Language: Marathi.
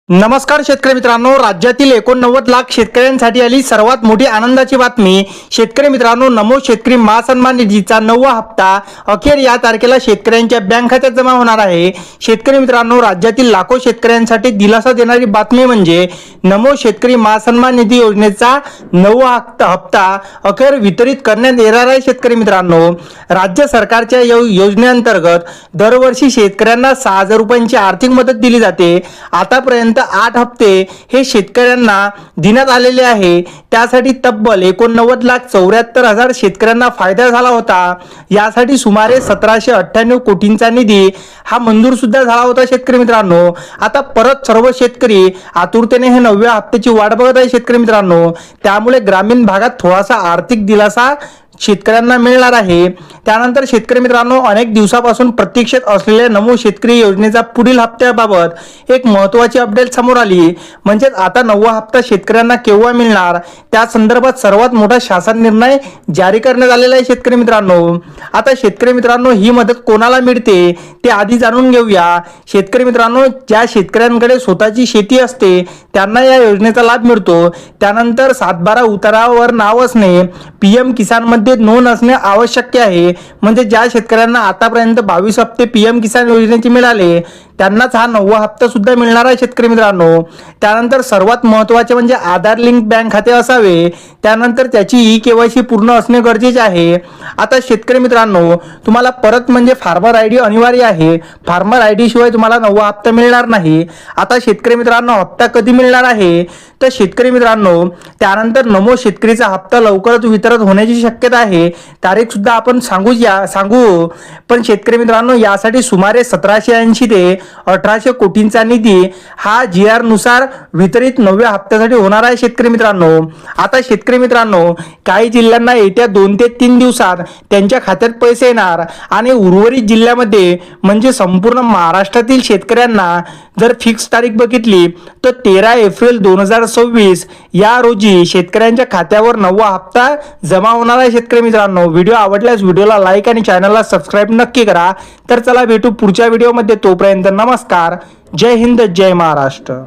नमस्कार शेतकरी मित्रांनो, राज्यातील 89 लाख शेतकऱ्यांसाठी आली सर्वात मोठी आनंदाची बातमी। शेतकरी मित्रांनो, नमो शेतकरी महासन्मान निधीचा 9वा हप्ता अखेर या तारखेला शेतकऱ्यांच्या बँक खात्यात जमा होणार आहे। शेतकरी मित्रांनो, राज्यातील लाखो शेतकऱ्यांसाठी दिलासा देणारी बातमी म्हणजे नमो शेतकरी महासन्मान निधी योजनेचा 9वा हप्ता अखेर वितरित करण्यात येणार आहे। शेतकरी मित्रांनो, राज्य सरकारच्या योजनेअंतर्गत दरवर्षी शेतकऱ्यांना 6,000 रुपयांची आर्थिक मदत दिली जाते। आतापर्यंत 8 हप्ते हे शेतकऱ्यांना देण्यात आलेले आहे। त्यासाठी तब्बल 89,74,000 शेतकऱ्यांना फायदा झाला होता। यासाठी सुमारे 1798 कोटींचा निधी हा मंजूर सुद्धा झाला होता। शेतकरी मित्रांनो, आता परत सर्व शेतकरी आतुरतेने हे 9व्या हप्त्याची वाट बघत आहे। शेतकरी मित्रांनो, त्यामुळे ग्रामीण भागात थोडासा आर्थिक दिलासा शेतकऱ्यांना मिळणार आहे। त्यानंतर शेतकरी मित्रांनो, अनेक दिवसापासून प्रतीक्षेत असलेल्या नमो शेतकरी योजनेचा पुढील हप्त्याबाबत एक महत्त्वाची अपडेट समोर आली। म्हणजे आता 9वा हप्ता शेतकऱ्यांना केव्हा मिळणार त्या संदर्भात सर्वात मोठा शासन निर्णय जारी करण्यात आलेला आहे। शेतकरी मित्रांनो, आता शेतकरी मित्रांनो, ही मदत कोणाला मिळते ते आधी जाणून घेऊया। शेतकरी मित्रांनो, ज्या शेतकऱ्यांकडे स्वतःची शेती असते त्यांना या योजनेचा लाभ मिळतो। त्यानंतर 7/12 उतारावर नाव असणे, पीएम किसान मध्ये नोंद असणे आवश्यक आहे। म्हणजे ज्या शेतकऱ्यांना आतापर्यंत 22 हप्ते पीएम किसान योजनेचे मिळाले त्यांनाच हा 9वा हप्ता सुद्धा मिळणार आहे। शेतकरी मित्रांनो, त्यानंतर सर्वात महत्त्वाचे म्हणजे आधार लिंक बँक खाते असावे। त्यानंतर त्याची ई-केवायसी पूर्ण असणे गरजेचे आहे। आता शेतकरी मित्रांनो, तुम्हाला परत म्हणजे फार्मर आयडी अनिवार्य आहे। फार्मर आयडी शिवाय तुम्हाला 9वा हप्ता मिळणार नाही। आता शेतकरी मित्रांनो, हप्ता कधी मिळणार आहे तर शेतकरी मित्रांनो, त्यानंतर नमो शेतकरीचा हप्ता लवकरच वितरित होण्याची शक्यता आहे। तारीख सुद्धा आपण सांगू पण शेतकरी मित्रांनो, यासाठी सुमारे 1780 ते 1800 कोटींचा निधी हा GR नुसार वितरित 9व्या हप्त्यासाठी होणार आहे। शेतकरी मित्रांनो, आता शेतकरी मित्रांनो, काही जिल्ह्यांना येत्या 2 ते 3 दिवसात त्यांच्या खात्यात पैसे येणार आणि उर्वरित जिल्ह्यामध्ये म्हणजे संपूर्ण महाराष्ट्रातील शेतकऱ्यांना जर फिक्स तारीख बघितली तर 13 एप्रिल 2026 या रोजी शेतकऱ्यांच्या खात्यावर 9वा हप्ता जमा होणार आहे। शेतकरी मित्रांनो, व्हिडिओ आवडल्यास व्हिडिओला लाईक आणि चॅनलला सबस्क्राईब नक्की करा। तर चला भेटू पुढच्या व्हिडिओमध्ये, तोपर्यंत नमस्कार, जय हिंद, जय महाराष्ट्र।